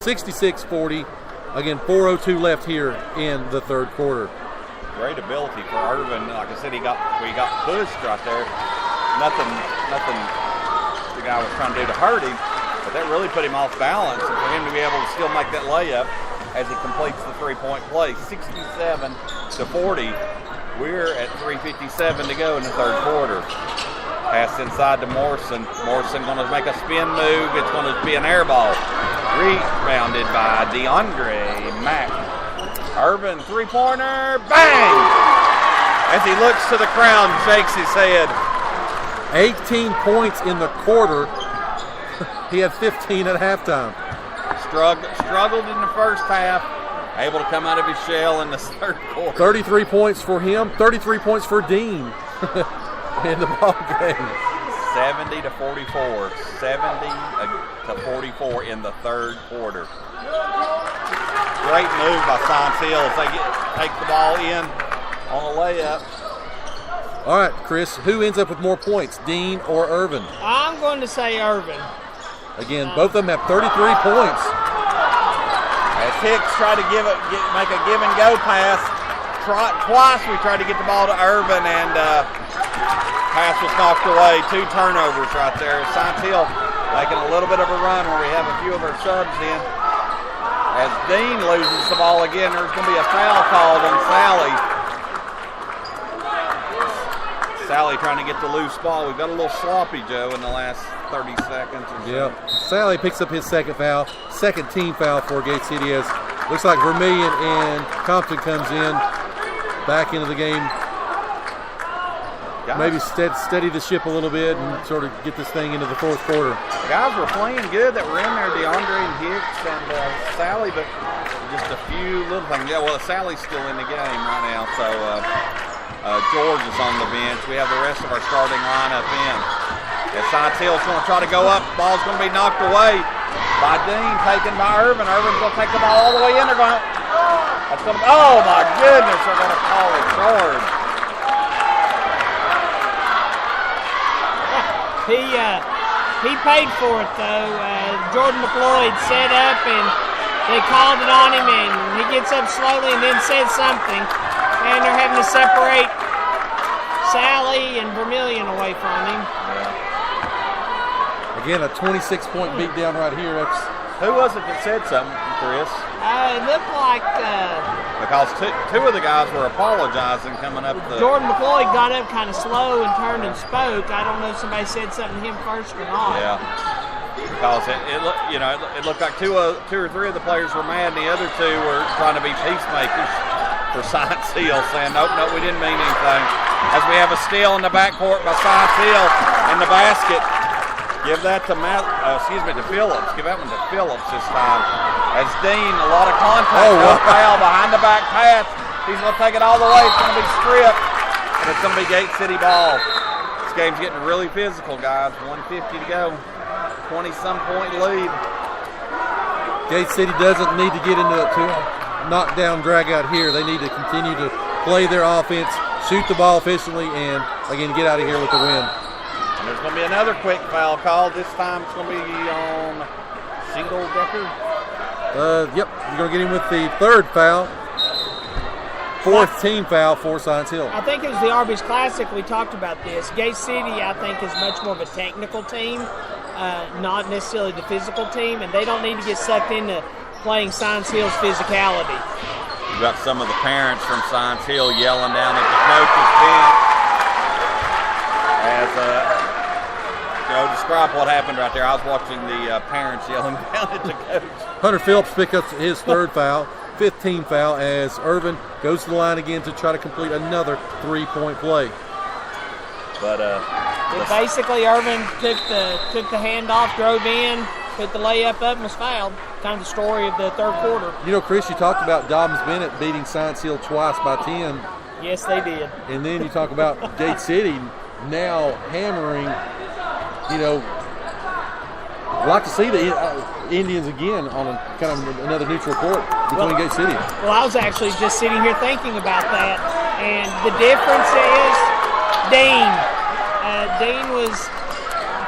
66-40. Again, 4:02 left here in the third quarter. Great ability for Irvin. Like I said, we got pushed right there. Nothing the guy was trying to do to hurt him, but that really put him off balance. And for him to be able to still make that layup as he completes the three-point play, 67-40. We're at 3:57 to go in the third quarter. Pass inside to Morrison. Morrison going to make a spin move. It's going to be an air ball. Rebounded by DeAndre Mack. Irvin, three-pointer, bang! As he looks to the crowd and shakes his head. 18 points in the quarter. He had 15 at halftime. Struggled in the first half. Able to come out of his shell in the third quarter. 33 points for him. 33 points for Dean in the ball game. 70-44. 70-44 in the third quarter. Great move by Science Hills. They take the ball in on a layup. All right, Chris, who ends up with more points, Dean or Irvin? I'm going to say Irvin. Again, both of them have 33 points. As Hicks tried to make a give and go pass, twice we tried to get the ball to Irvin, and pass was knocked away. 2 turnovers right there. Science Hill making a little bit of a run where we have a few of our subs in. As Dean loses the ball again, there's going to be a foul called on Sally. Sally trying to get the loose ball. We've got a little sloppy, Joe, in the last 30 seconds or so. Yep. Sally picks up his second foul. Second team foul for Gate City as looks like Vermillion and Compton comes in back into the game. Guys, maybe steady the ship a little bit and sort of get this thing into the fourth quarter. Guys were playing good that were in there, DeAndre and Hicks and Sally, but just a few little things. Yeah, well, Sally's still in the game right now, so George is on the bench. We have the rest of our starting lineup in. As Science Hill's going to try to go up, ball's going to be knocked away by Dean, taken by Irvin. Irvin's going to take the ball all the way in. They're going to, oh my goodness, they're going to call it charge. He paid for it though. Jordan McLeod set up and they called it on him, and he gets up slowly and then says something, and they're having to separate Sally and Vermillion away from him. Again, a 26-point beatdown right here. Who was it that said something, Chris? It looked like because two of the guys were apologizing coming up. Jordan McLeod got up kind of slow and turned and spoke. I don't know if somebody said something to him first or not. Yeah, because it looked like two or three of the players were mad, and the other two were trying to be peacemakers for Science Hill, saying, nope, we didn't mean anything. As we have a steal in the backcourt by Science Hill in the basket. Give that to Phillips. Give that one to Phillips this time. As Dean, a lot of contact. No foul behind the back pass. He's going to take it all the way. It's going to be stripped. And it's going to be Gate City ball. This game's getting really physical, guys. 1:50 to go. 20-some point lead. Gate City doesn't need to get into a knockdown drag out here. They need to continue to play their offense, shoot the ball efficiently, and again get out of here with the win. And there's going to be another quick foul called. This time it's going to be on Single-Decker. Yep, you're going to get him with the third foul. Fourth team foul for Science Hill. I think it was the Arby's Classic we talked about this. Gate City, I think, is much more of a technical team, not necessarily the physical team, and they don't need to get sucked into playing Science Hill's physicality. You've got some of the parents from Science Hill yelling down at the coach's bench. As Joe, describe what happened right there. I was watching the parents yelling down at the coach. Hunter Phillips picks up his third foul, 15 foul, as Irvin goes to the line again to try to complete another three-point play. But basically, Irvin took the handoff, drove in, put the layup up, and was fouled. Kind of the story of the third quarter. You know, Chris, you talked about Dobbins-Bennett beating Science Hill twice by 10. Yes, they did. And then you talk about Gate City now hammering. You know, I'd like to see the Indians again on a kind of another neutral court between Gate City. Well, I was actually just sitting here thinking about that, and the difference is Dean. Dean was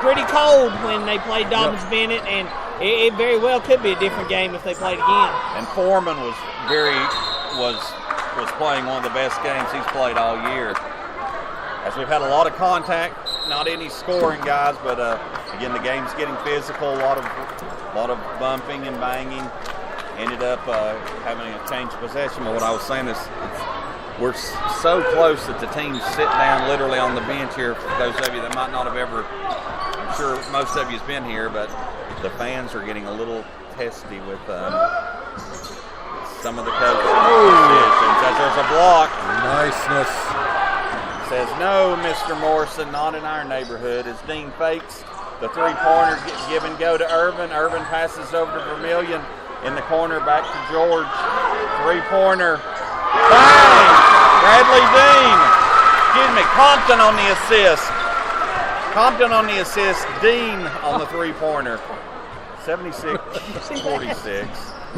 pretty cold when they played Dobbins-Bennett, and it very well could be a different game if they played again. And Foreman was playing one of the best games he's played all year. As we've had a lot of contact, not any scoring, guys, but again, the game's getting physical. A lot of bumping and banging. Ended up having a change of possession. But what I was saying is, we're so close that the teams sit down literally on the bench here. For those of you that might not have ever, I'm sure most of you's been here, but the fans are getting a little testy with some of the coaches' decisions. As there's a block. Niceness. Says, no, Mr. Morrison, not in our neighborhood. As Dean fakes, the three-pointers get give and go to Irvin. Irvin passes over to Vermillion in the corner, back to George. Three-pointer. Bang! Bradley Dean. Excuse me, Compton on the assist. Compton on the assist. Dean on the three-pointer. 76-46.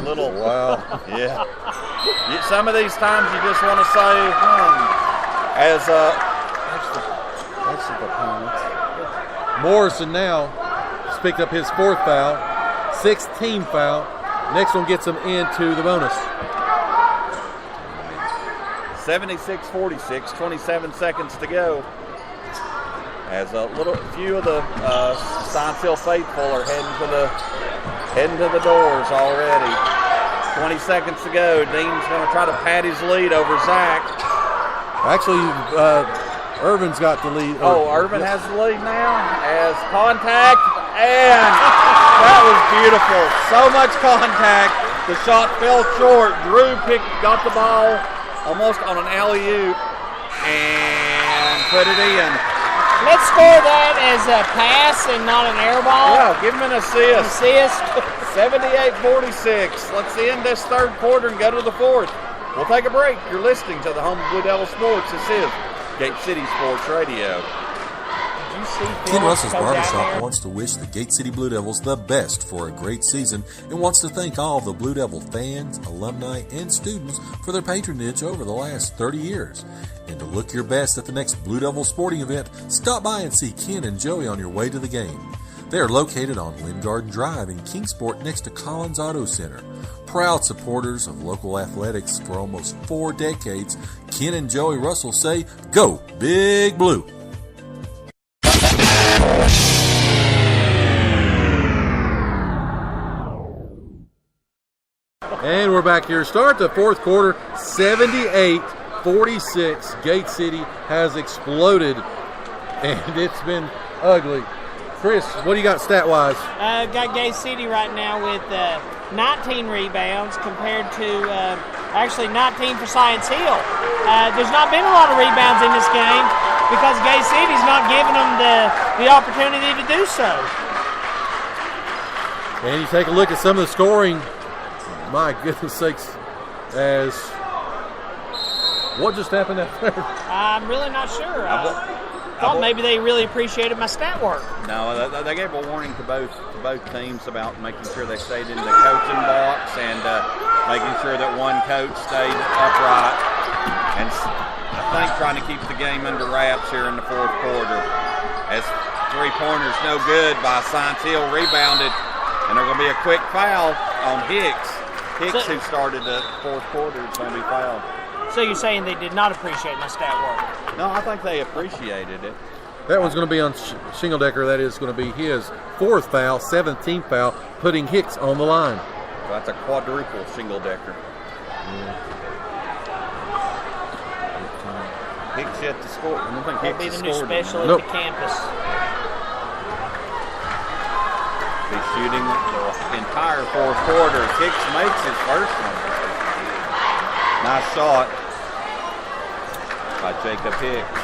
Little. Wow. Yeah. Some of these times you just want to say, As Morrison now has picked up his 4th foul, 6th team foul. Next one gets him into the bonus. 76-46, 27 seconds to go. As a few of the Science Hill faithful are heading to the doors already. 20 seconds to go. Dean's going to try to pad his lead over Zach. Actually, Irvin's got the lead. Irvin has the lead now. As contact, and that was beautiful. So much contact. The shot fell short. Drew got the ball almost on an alley-oop and put it in. Let's score that as a pass and not an air ball. Yeah, give him an assist. 78-46. Let's end this third quarter and go to the fourth. We'll take a break. You're listening to the home of Blue Devil Sports. This is Gate City Sports Radio. Ken Russell's Barbershop wants to wish the Gate City Blue Devils the best for a great season and wants to thank all of the Blue Devil fans, alumni, and students for their patronage over the last 30 years. And to look your best at the next Blue Devil sporting event, stop by and see Ken and Joey on your way to the game. They are located on Lynn Garden Drive in Kingsport next to Collins Auto Center. Proud supporters of local athletics for almost 4 decades, Ken and Joey Russell say, "Go Big Blue!" And we're back here. Start the fourth quarter, 78-46. Gate City has exploded, and it's been ugly. Chris, what do you got stat-wise? Got Gate City right now with 19 rebounds compared to actually 19 for Science Hill. There's not been a lot of rebounds in this game because Gate City's not giving them the opportunity to do so. And you take a look at some of the scoring. My goodness sakes, as what just happened out there? I'm really not sure. Thought maybe they really appreciated my stat work. No, they gave a warning to both teams about making sure they stayed in the coaching box and making sure that one coach stayed upright. And I think trying to keep the game under wraps here in the fourth quarter. As three-pointers no good by Science Hill, rebounded, and there's going to be a quick foul on Hicks. Hicks, who started the fourth quarter, is going to be fouled. So you're saying they did not appreciate my stat work? No, I think they appreciated it. That one's going to be on Shingledecker. That is going to be his 4th foul, 17th foul, putting Hicks on the line. So that's a quadruple Shingledecker. Hicks yet to score. I don't think Hicks He'll be has the new scored. special Nope. at the campus. He's shooting the entire fourth quarter. Hicks makes his first one. Nice shot by Jacob Hicks.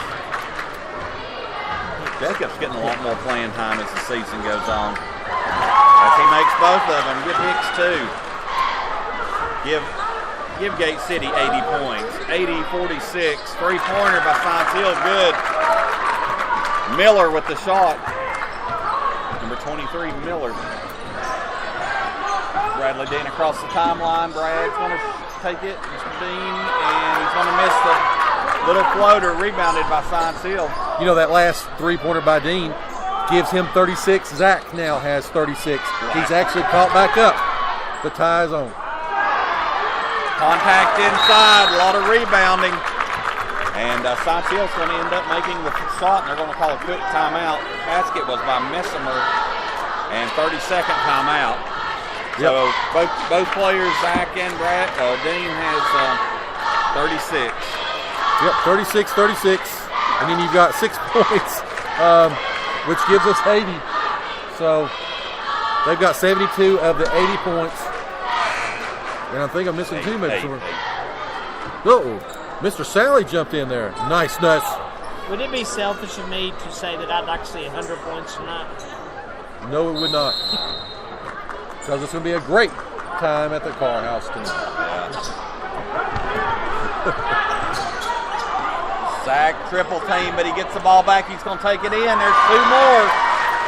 Jacob's getting a lot more playing time as the season goes on. As he makes both of them, give Hicks 2. Give Gate City 80 points. 80-46. Three-pointer by Science Hill, good. Miller with the shot. Number 23, Miller. Bradley Dean across the timeline. Brad's going to take it. Mr. Dean, and he's going to miss the little floater, rebounded by Science Hill. You know, that last three-pointer by Dean, gives him 36. Zach now has 36. He's actually caught back up. The tie is on. Contact inside, a lot of rebounding. And Science Hill's going to end up making the shot, and they're going to call a quick timeout. Basket was by Messimer, and 30-second timeout. Yep. So both players, Zach and Dean, has 36. Yep, 36. And then you've got 6 points, which gives us 80. So they've got 72 of the 80 points. And I think I'm missing two. Uh-oh. Mr. Sally jumped in there. Nice nuts. Would it be selfish of me to say that I'd like to see 100 points tonight? No, it would not. Because it's going to be a great time at the Carr House tonight. Zach triple team, but he gets the ball back. He's going to take it in. There's two more.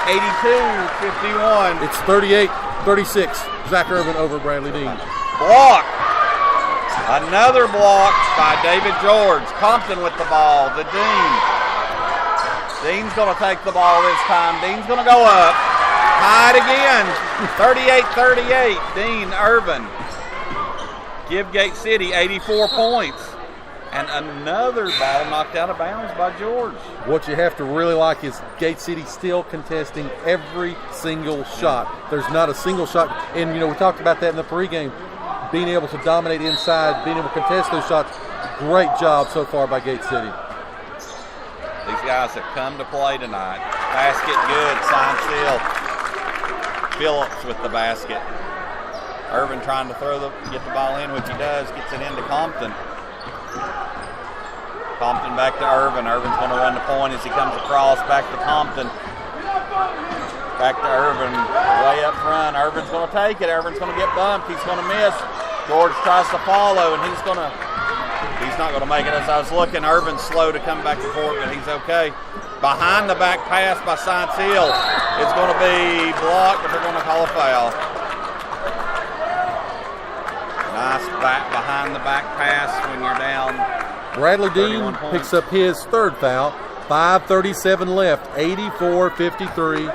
82-51. It's 38-36. Zach Irvin over Bradley Dean. Block. Another block by David George. Compton with the ball. The Dean. Dean's going to take the ball this time. Dean's going to go up. Tied again. 38-38. Dean Irvin. Give Gate City 84 points. And another ball knocked out of bounds by George. What you have to really like is Gate City still contesting every single shot. There's not a single shot. And, we talked about that in the pregame. Being able to dominate inside, being able to contest those shots. Great job so far by Gate City. These guys have come to play tonight. Basket good, Science Hill. Phillips with the basket. Irvin trying to get the ball in, which he does. Gets it into Compton. Compton back to Irvin. Irvin's going to run the point as he comes across. Back to Compton. Back to Irvin. Way up front. Irvin's going to take it. Irvin's going to get bumped. He's going to miss. George tries to follow, and he's not going to make it. As I was looking, Irvin's slow to come back to court, but he's okay. Behind the back pass by Science Hill. It's going to be blocked, but they're going to call a foul. Nice behind the back pass when you're down. Bradley Dean picks up his third foul. 5:37 left. 84-53.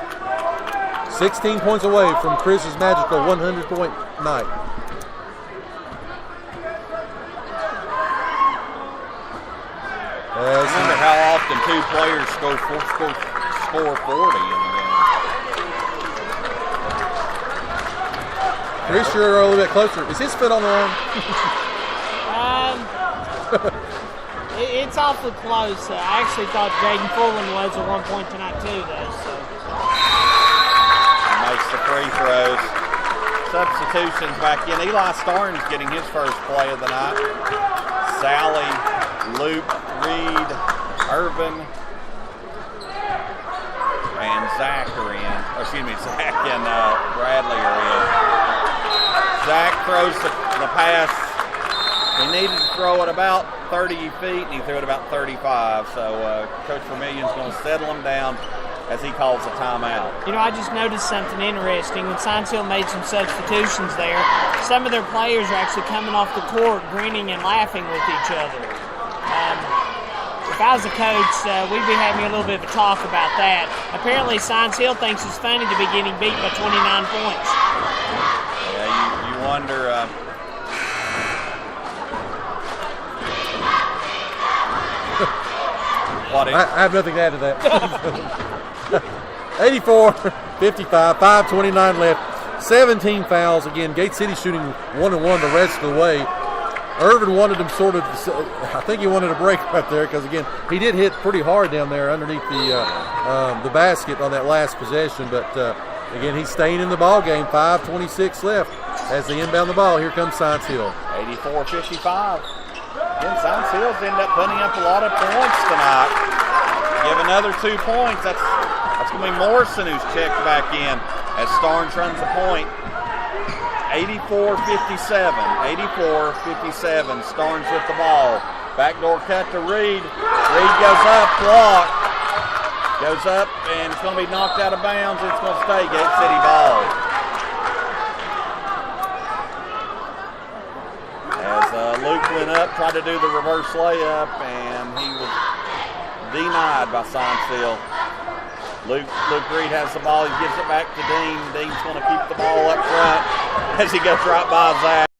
16 points away from Chris's magical 100-point night. I wonder how often two players score 40 in the game. Pretty sure they're a little bit closer. Is his foot on the line? It's awfully close. I actually thought Jaden Fullen was at one point tonight too, though. So. Makes the free throws. Substitutions back in. Eli Starnes getting his first play of the night. Sally, Luke, Reed, Irvin, and Zach are in. Zach and Bradley are in. Zach throws the pass. He needed to throw it about 30 feet, and he threw it about 35. So Coach Vermillion's going to settle him down as he calls a timeout. I just noticed something interesting. When Science Hill made some substitutions there, some of their players are actually coming off the court grinning and laughing with each other. If I was a coach, we'd be having a little bit of a talk about that. Apparently, Science Hill thinks it's funny to be getting beat by 29 points. Yeah, you wonder... I have nothing to add to that. 84-55, 5:29 left, 17 fouls. Again, Gate City shooting 1-1 the rest of the way. Irvin wanted him I think he wanted a break right there because, again, he did hit pretty hard down there underneath the basket on that last possession. But, again, he's staying in the ball game. 5:26 left as they inbound the ball. Here comes Science Hill. 84-55. Again, Science Hill's ended up putting up a lot of points tonight. Give another 2 points. That's going to be Morrison who's checked back in as Starnes runs the point. 84-57. 84-57. Starnes with the ball. Backdoor cut to Reed. Reed goes up, blocked. Goes up, and it's going to be knocked out of bounds. It's going to stay Gate City ball. Luke went up, tried to do the reverse layup, and he was denied by Science Hill. Luke Reed has the ball. He gives it back to Dean. Dean's going to keep the ball up front as he goes right by Zach.